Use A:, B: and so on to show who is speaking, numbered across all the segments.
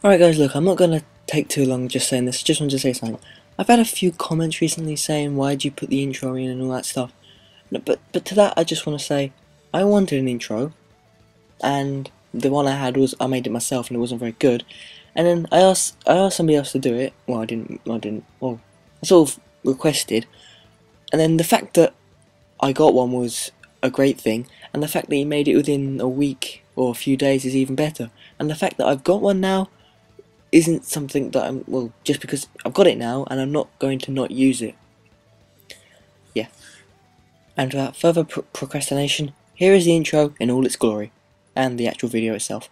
A: Alright guys, look, I'm not going to take too long just saying this, I just wanted to say something. I've had a few comments recently saying why'd you put the intro in and all that stuff. No, but to that I just want to say, I wanted an intro, and the one I had was, I made it myself and it wasn't very good. And then I asked somebody else to do it, well I sort of requested, and then the fact that I got one was a great thing, and the fact that he made it within a week or a few days is even better. And the fact that I've got one now isn't something that just because I've got it now and I'm not going to not use it. Yeah. And without further procrastination, here is the intro in all its glory, and the actual video itself.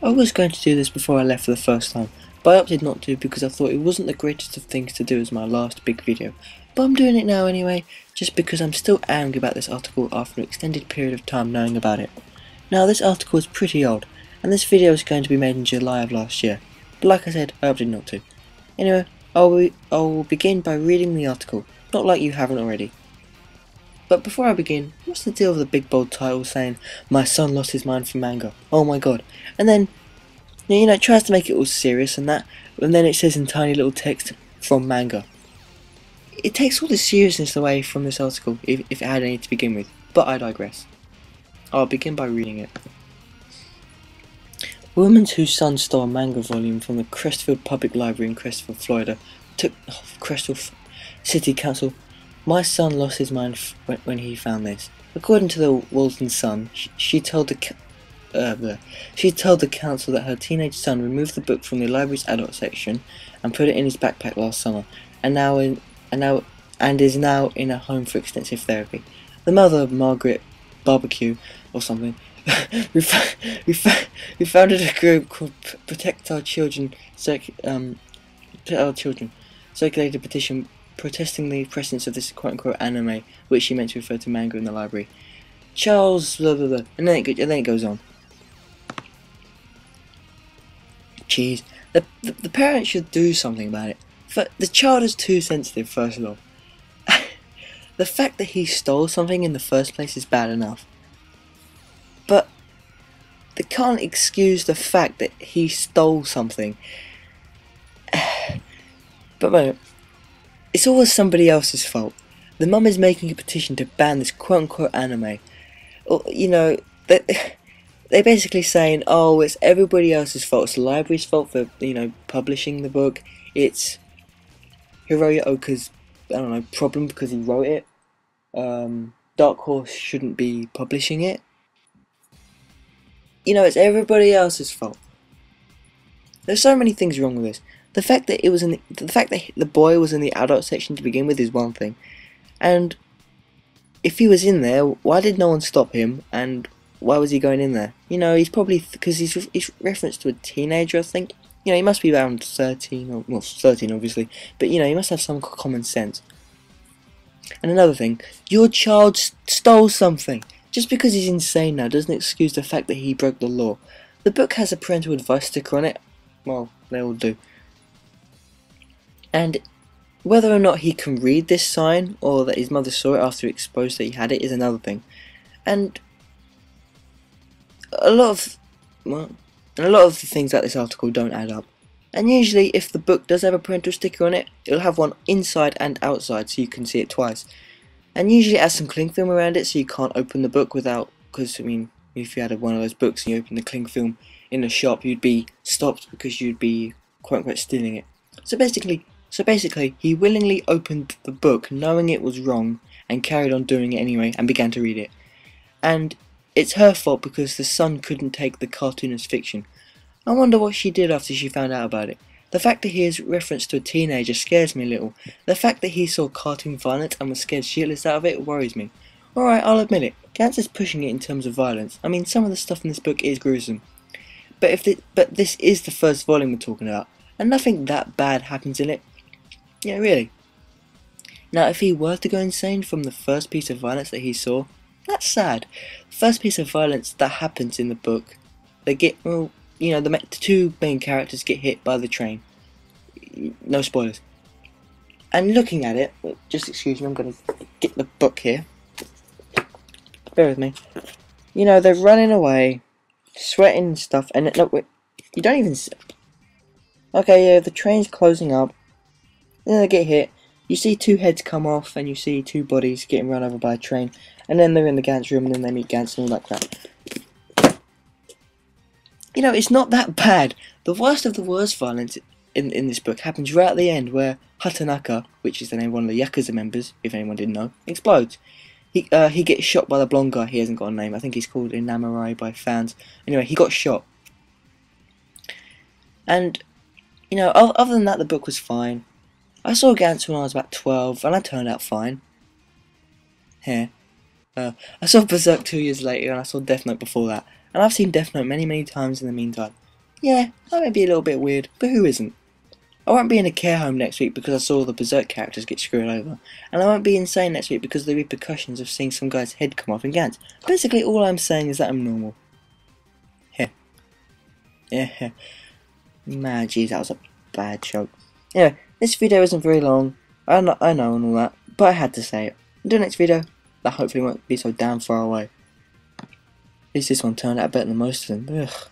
A: I was going to do this before I left for the first time, but I opted not to because I thought it wasn't the greatest of things to do as my last big video. But I'm doing it now anyway, just because I'm still angry about this article after an extended period of time knowing about it. Now this article is pretty old, and this video is going to be made in July of last year, but like I said, I opted not to. Anyway, I will begin by reading the article, not like you haven't already. But before I begin, what's the deal with the big bold title saying, "My son lost his mind for manga, oh my god," and then, it tries to make it all serious and that, and then it says in tiny little text, "from manga." It takes all the seriousness away from this article, if it had any to begin with, but I digress. I'll begin by reading it. Woman whose son stole a manga volume from the Crestfield Public Library in Crestfield, Florida, took Crestfield City Council. My son lost his mind when he found this. According to the Walton Sun, she told the council that her teenage son removed the book from the library's adult section and put it in his backpack last summer, and is now in a home for extensive therapy. The mother, Margaret Barbecue or something, we founded a group called Protect Our Children, circulated a petition protesting the presence of this quote-unquote anime, which she meant to refer to manga in the library. Charles blah blah blah, and then it goes on. Jeez, the parents should do something about it. The child is too sensitive, first of all. The fact that he stole something in the first place is bad enough, but they can't excuse the fact that he stole something. But it's always somebody else's fault. The mum is making a petition to ban this quote-unquote anime. Or, they're basically saying, oh, it's everybody else's fault. It's the library's fault for, publishing the book. It's Hiroya Oka's, problem because he wrote it. Dark Horse shouldn't be publishing it. It's everybody else's fault. There's so many things wrong with this. The fact that the boy was in the adult section to begin with is one thing, and if he was in there, why did no one stop him? And why was he going in there? He's probably because he's referenced to a teenager, I think. He must be around 13, or well, 13 obviously, but he must have some common sense. And another thing, your child stole something. Just because he's insane now doesn't excuse the fact that he broke the law. The book has a parental advice sticker on it. Well, they all do. And whether or not he can read this sign, or that his mother saw it after he exposed that he had it, is another thing. And a lot of the things about this article don't add up. And usually, if the book does have a parental sticker on it, it'll have one inside and outside, so you can see it twice. And usually it has some cling film around it, so you can't open the book without, because if you had one of those books and you opened the cling film in a shop, you'd be stopped because you'd be quote-unquote stealing it. So basically, he willingly opened the book knowing it was wrong and carried on doing it anyway and began to read it. And it's her fault because the son couldn't take the cartoon as fiction. I wonder what she did after she found out about it. The fact that he is referenced to a teenager scares me a little. The fact that he saw cartoon violence and was scared shitless out of it worries me. Alright, I'll admit it. Gantz is pushing it in terms of violence. Some of the stuff in this book is gruesome. But this is the first volume we're talking about, and nothing that bad happens in it. Yeah, really. Now, if he were to go insane from the first piece of violence that he saw, that's sad. The first piece of violence that happens in the book, they get, well, you know, the two main characters get hit by the train. No spoilers. And looking at it, just excuse me, I'm going to get the book here. Bear with me. You know, they're running away, sweating and stuff, and no, wait, you don't even see. Okay, yeah, the train's closing up, then they get hit. You see two heads come off, and you see two bodies getting run over by a train, and then they're in the Gantz room, and then they meet Gantz and all that crap. You know, it's not that bad. The worst of the worst violence in this book happens right at the end, where Hatanaka, which is the name of one of the Yakuza members, if anyone didn't know, explodes. He gets shot by the blonde guy. He hasn't got a name. I think he's called Inamurai by fans. Anyway, he got shot. And, you know, other than that, the book was fine. I saw Gantz when I was about 12, and I turned out fine. Here. I saw Berserk 2 years later, and I saw Death Note before that. And I've seen Death Note many, many times in the meantime. Yeah, that may be a little bit weird, but who isn't? I won't be in a care home next week because I saw the Berserk characters get screwed over. And I won't be insane next week because of the repercussions of seeing some guy's head come off in Gantz. Basically, all I'm saying is that I'm normal. Here. Yeah. Man, jeez, that was a bad joke. Anyway, this video isn't very long. I know and all that, but I had to say it. Until next video, that hopefully won't be so damn far away. At least this one turned out better than most of them. Ugh.